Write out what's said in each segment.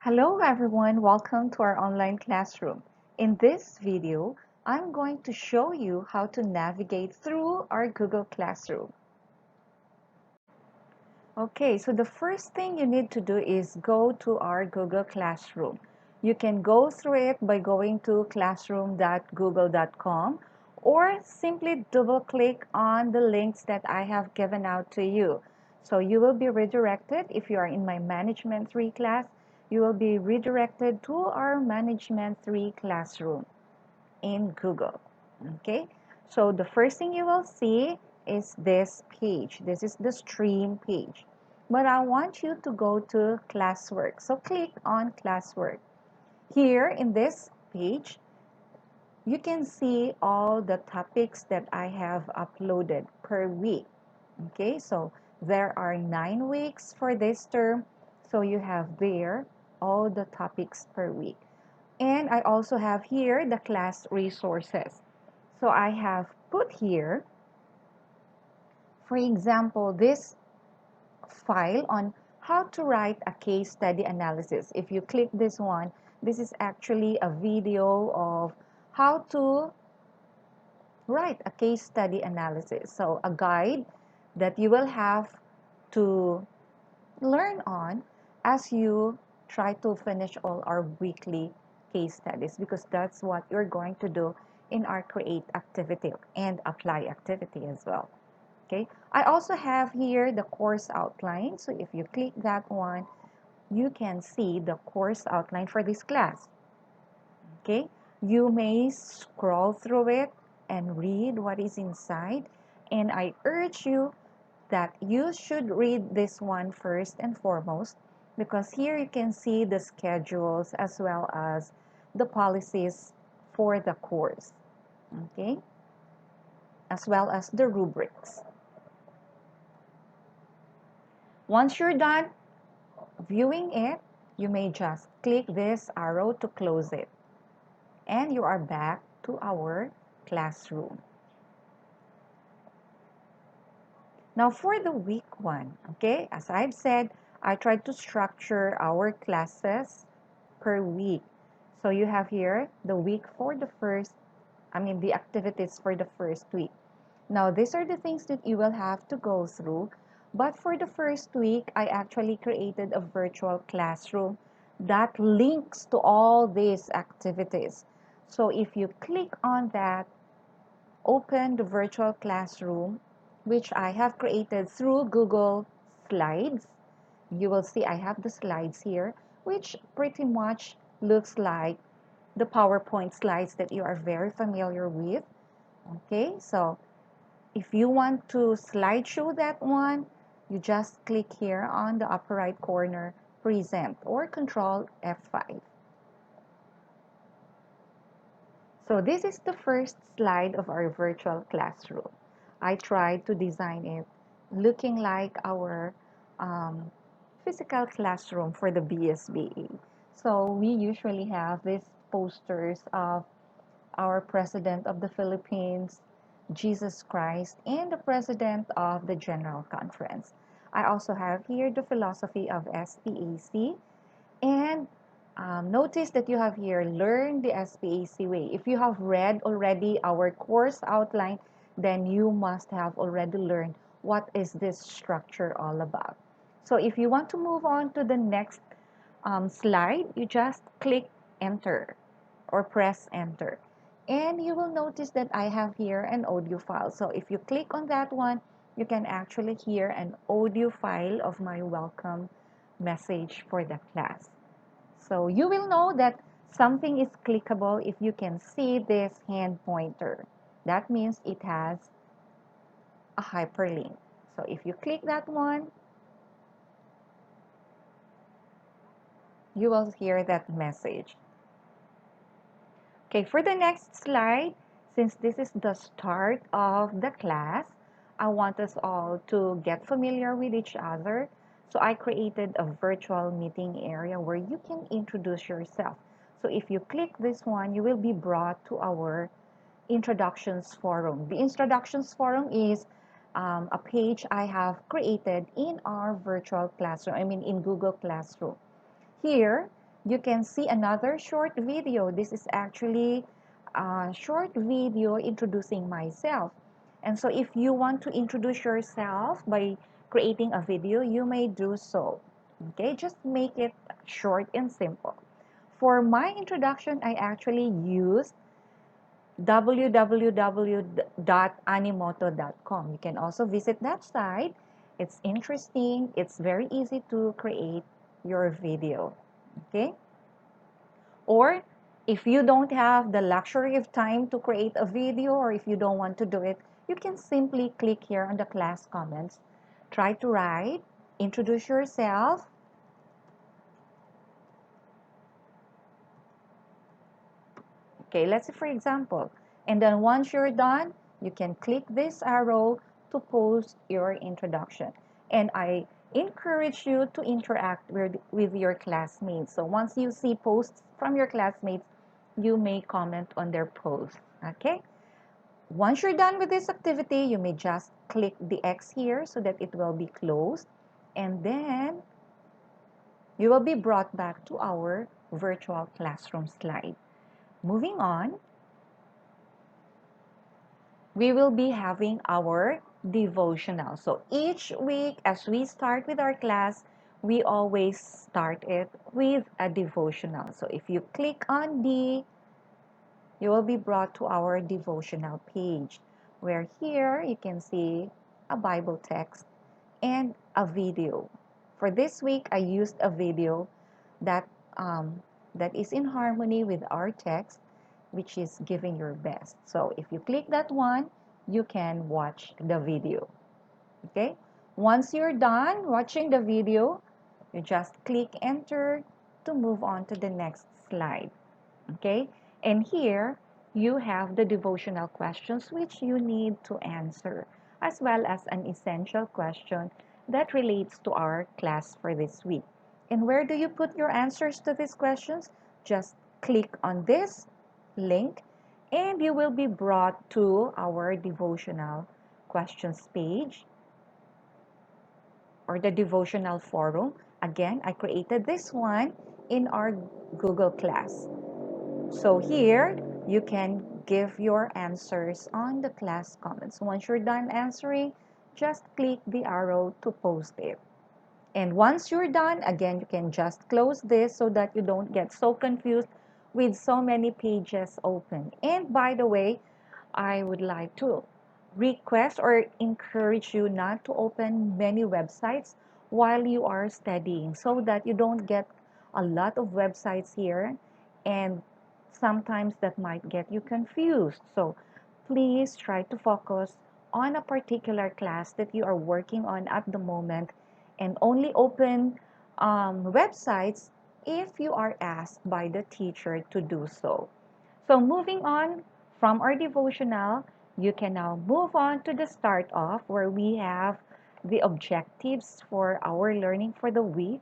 Hello everyone, welcome to our online classroom. In this video, I'm going to show you how to navigate through our Google Classroom. Okay, so the first thing you need to do is go to our Google Classroom. You can go through it by going to classroom.google.com or simply double click on the links that I have given out to you. So you will be redirected if you are in my Management 3 class. You will be redirected to our Management 3 classroom in Google. Okay, so the first thing you will see is this page. This is the stream page. But I want you to go to classwork. So click on classwork. Here in this page, you can see all the topics that I have uploaded per week. Okay, so there are 9 weeks for this term. So you have there all the topics per week. And I also have here the class resources. So I have put here, for example, this file on how to write a case study analysis. If you click this one, this is actually a video of how to write a case study analysis. So a guide that you will have to learn on as you try to finish all our weekly case studies, because that's what you're going to do in our create activity and apply activity as well. Okay, I also have here the course outline. So if you click that one, you can see the course outline for this class. Okay, you may scroll through it and read what is inside, and I urge you that you should read this one first and foremost, because here you can see the schedules as well as the policies for the course, okay, as well as the rubrics. Once you're done viewing it, you may just click this arrow to close it, and you are back to our classroom. Now for the week one, okay, as I've said, I tried to structure our classes per week. So you have here the week for the the activities for the first week. Now these are the things that you will have to go through. But for the first week, I actually created a virtual classroom that links to all these activities. So if you click on that, open the virtual classroom, which I have created through Google Slides. You will see I have the slides here, which pretty much looks like the PowerPoint slides that you are very familiar with. Okay, so if you want to slideshow that one, you just click here on the upper right corner, present, or control F5. So this is the first slide of our virtual classroom. I tried to design it looking like our physical classroom for the BSBA. So we usually have these posters of our President of the Philippines, Jesus Christ, and the President of the General Conference. I also have here the philosophy of SPAC, and notice that you have here learn the SPAC way. If you have read already our course outline, then you must have already learned what is this structure all about. So if you want to move on to the next slide, you just click enter or press enter. And you will notice that I have here an audio file. So if you click on that one, you can actually hear an audio file of my welcome message for the class. So you will know that something is clickable if you can see this hand pointer. That means it has a hyperlink. So if you click that one, you will hear that message. Okay, for the next slide, since this is the start of the class, I want us all to get familiar with each other. So I created a virtual meeting area where you can introduce yourself. So if you click this one, you will be brought to our introductions forum. The introductions forum is a page I have created in our virtual classroom, in Google Classroom. Here, you can see another short video. This is actually a short video introducing myself. And so if you want to introduce yourself by creating a video, you may do so. Okay, just make it short and simple. For my introduction, I actually used www.animoto.com. You can also visit that site. It's interesting. It's very easy to create your video. Okay? Or if you don't have the luxury of time to create a video, or if you don't want to do it, you can simply click here on the class comments. Try to write, introduce yourself. Okay, let's say for example, and then once you're done, you can click this arrow to post your introduction. And I encourage you to interact with your classmates. So once you see posts from your classmates, you may comment on their post. Okay? Once you're done with this activity, you may just click the X here so that it will be closed. And then you will be brought back to our virtual classroom slide. Moving on, we will be having our devotional. So each week as we start with our class, we always start it with a devotional. So if you click on D, you will be brought to our devotional page, where here you can see a Bible text and a video. For this week, I used a video that, that is in harmony with our text, which is giving your best. So if you click that one, you can watch the video. Okay? Once you're done watching the video, you just click enter to move on to the next slide. Okay? And here, you have the devotional questions which you need to answer, as well as an essential question that relates to our class for this week. And where do you put your answers to these questions? Just click on this link and you will be brought to our devotional questions page or the devotional forum. Again, I created this one in our Google Class. So here, you can give your answers on the class comments. Once you're done answering, just click the arrow to post it. And once you're done, again, you can just close this so that you don't get so confused with so many pages open. And by the way, I would like to request or encourage you not to open many websites while you are studying so that you don't get a lot of websites here, and sometimes that might get you confused. So please try to focus on a particular class that you are working on at the moment and only open websites if you are asked by the teacher to do so. So moving on from our devotional, you can now move on to the start off where we have the objectives for our learning for the week.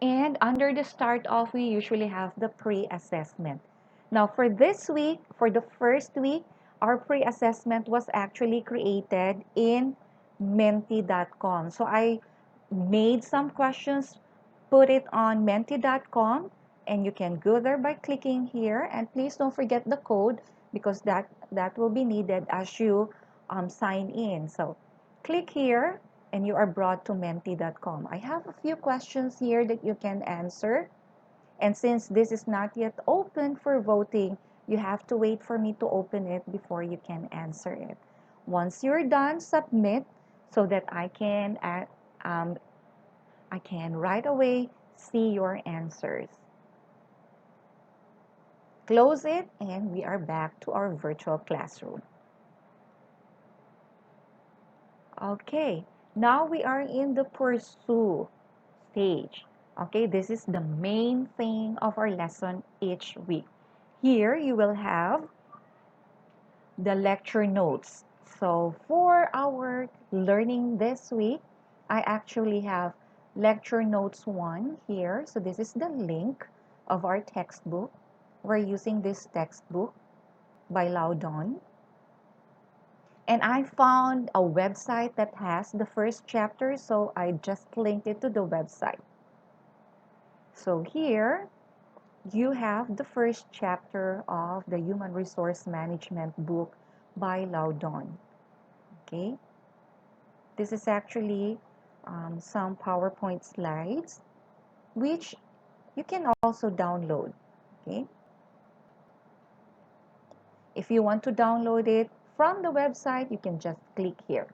And under the start off, we usually have the pre-assessment. Now for this week, for the first week, our pre-assessment was actually created in menti.com. So I made some questions, put it on menti.com, and you can go there by clicking here. And please don't forget the code because that will be needed as you sign in. So click here and you are brought to menti.com. I have a few questions here that you can answer. And since this is not yet open for voting, you have to wait for me to open it before you can answer it. Once you're done, submit so that I can right away see your answers. Close it and we are back to our virtual classroom. Okay, now we are in the pursue stage. Okay, this is the main thing of our lesson each week. Here you will have the lecture notes. So for our learning this week, I actually have lecture notes 1 here. So this is the link of our textbook. We're using this textbook by Loudon. And I found a website that has the first chapter, so I just linked it to the website. So here, you have the first chapter of the Human Resource Management book by Loudon. Okay, this is actually some PowerPoint slides, which you can also download. Okay, if you want to download it from the website, you can just click here.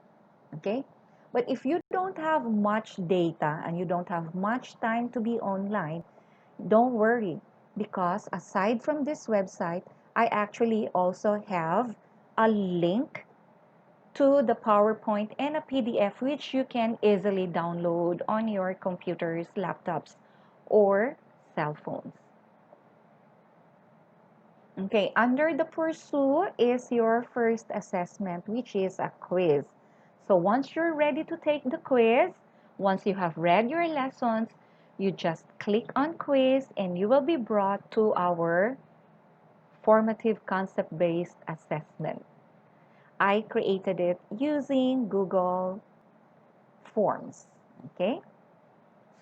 Okay, but if you don't have much data and you don't have much time to be online, don't worry, because aside from this website, I actually also have a link to the PowerPoint and a PDF which you can easily download on your computers, laptops, or cell phones. Okay, under the pursue is your first assessment, which is a quiz. So once you're ready to take the quiz, once you have read your lessons, you just click on quiz and you will be brought to our formative concept-based assessment. I created it using Google Forms. Okay,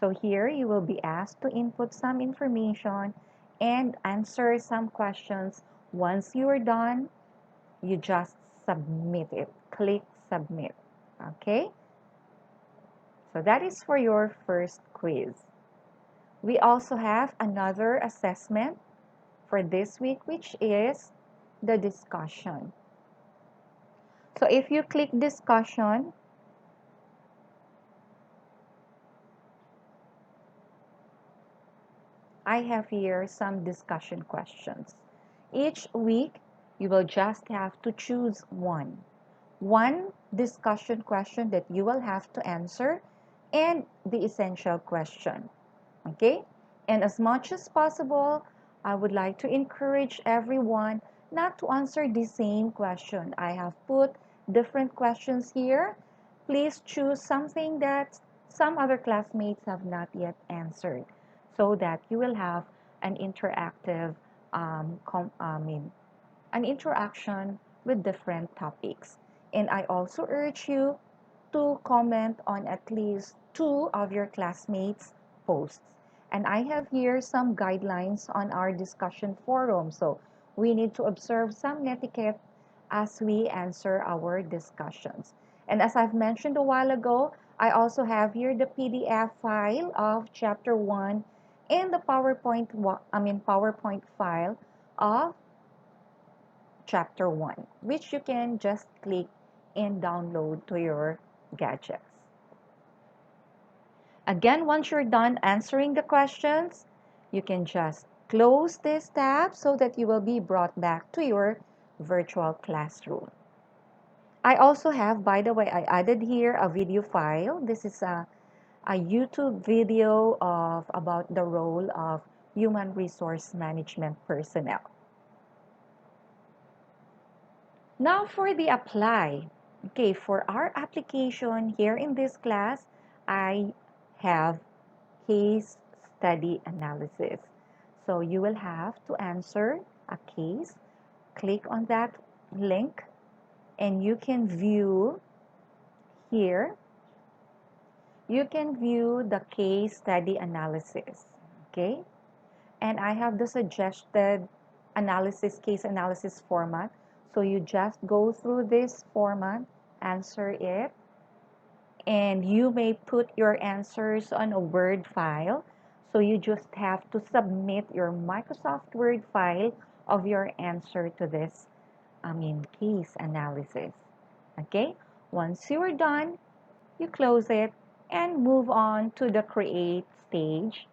so here you will be asked to input some information and answer some questions. Once you are done, you just submit it. Click submit. Okay, so that is for your first quiz. We also have another assessment for this week, which is the discussion. So if you click discussion, I have here some discussion questions. Each week, you will just have to choose one. One discussion question that you will have to answer and the essential question. Okay? And as much as possible, I would like to encourage everyone not to answer the same question. I have put different questions here. Please choose something that some other classmates have not yet answered so that you will have an interactive, an interaction with different topics. And I also urge you to comment on at least two of your classmates' posts. And I have here some guidelines on our discussion forum. So we need to observe some etiquette as we answer our discussions. And as I've mentioned a while ago, I also have here the PDF file of chapter 1 and the PowerPoint file of chapter 1, which you can just click and download to your gadgets. Again, once you're done answering the questions, you can just close this tab so that you will be brought back to your virtual classroom. I also have, by the way, I added here a video file. This is a YouTube video of about the role of human resource management personnel. Now for the apply. Okay, for our application here in this class, I have case study analysis. So you will have to answer a case. Click on that link and you can view here. You can view the case study analysis. Okay, and I have the suggested case analysis format. So you just go through this format, answer it, and you may put your answers on a Word file. So you just have to submit your Microsoft Word file of your answer to this, case analysis. Okay, once you're done, you close it and move on to the create stage.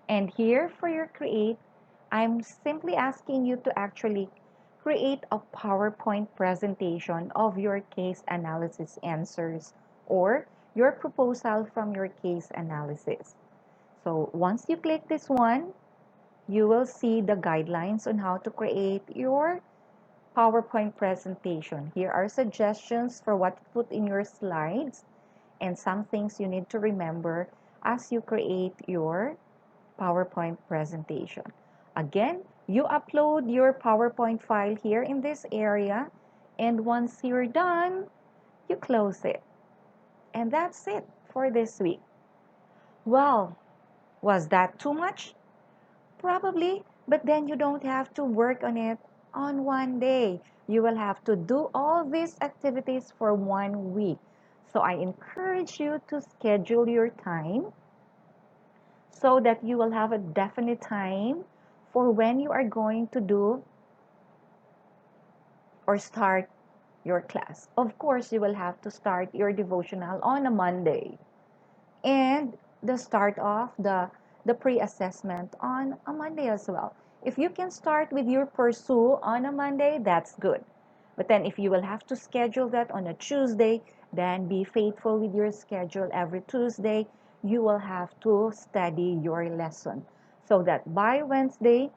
And here for your create, I'm simply asking you to actually create a PowerPoint presentation of your case analysis answers or your proposal from your case analysis. So once you click this one, you will see the guidelines on how to create your PowerPoint presentation. Here are suggestions for what to put in your slides and some things you need to remember as you create your PowerPoint presentation. Again, you upload your PowerPoint file here in this area, and once you're done, you close it. And that's it for this week. Well, Was that too much? Probably, but then you don't have to work on it on one day. You will have to do all these activities for 1 week. So I encourage you to schedule your time so that you will have a definite time for when you are going to do or start your class. Of course, you will have to start your devotional on a Monday and the start of the pre-assessment on a Monday as well. If you can start with your pursue on a Monday, that's good. But then if you will have to schedule that on a Tuesday, then be faithful with your schedule. Every Tuesday, you will have to study your lesson so that by Wednesday,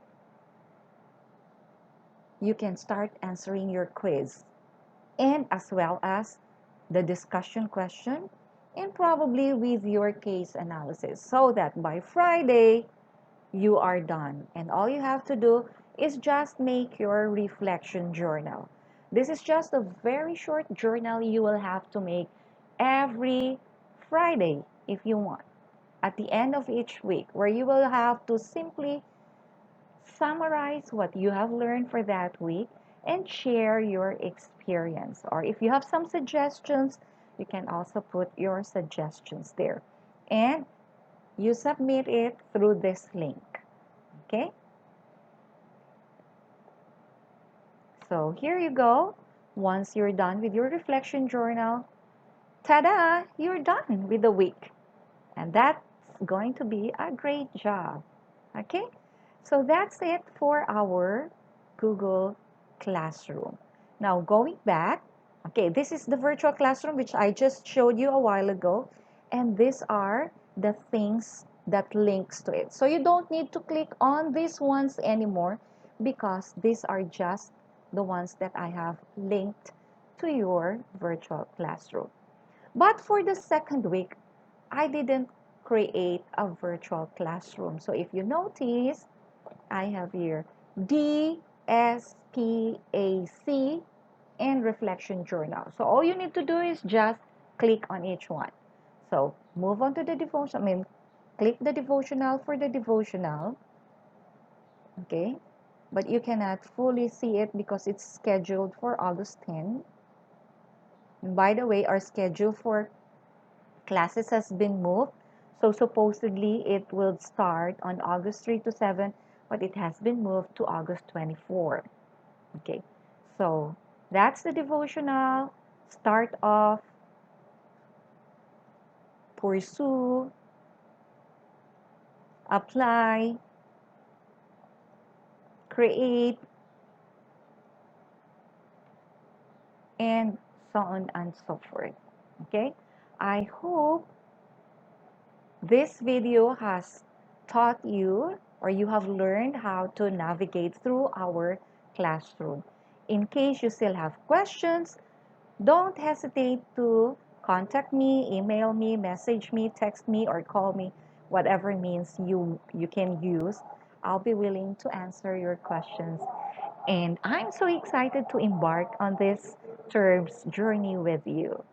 you can start answering your quiz and as well as the discussion question and probably with your case analysis so that by Friday you are done and all you have to do is just make your reflection journal. This is just a very short journal you will have to make every Friday if you want at the end of each week where you will have to simply summarize what you have learned for that week and share your experience. Or if you have some suggestions, you can also put your suggestions there. And you submit it through this link. Okay? So here you go. Once you're done with your reflection journal, ta-da, you're done with the week. And that's going to be a great job. Okay? So that's it for our Google Classroom. Now going back, okay, this is the virtual classroom which I just showed you a while ago. And these are the things that links to it. So you don't need to click on these ones anymore because these are just the ones that I have linked to your virtual classroom. But for the second week, I didn't create a virtual classroom. So if you notice, I have here DSPAC and reflection journal. So all you need to do is just click on each one. So move on to the devotion. Click the devotional for the devotional. Okay. But you cannot fully see it because it's scheduled for August 10. And by the way, our schedule for classes has been moved. So supposedly it will start on August 3 to 7, but it has been moved to August 24. Okay, so that's the devotional. Start off, pursue, apply, create, and so on and so forth. Okay, I hope this video has taught you or you have learned how to navigate through our classroom. In case you still have questions, don't hesitate to contact me, email me, message me, text me, or call me, whatever means you can use. I'll be willing to answer your questions. And I'm so excited to embark on this terms journey with you.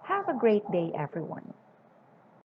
Have a great day, everyone.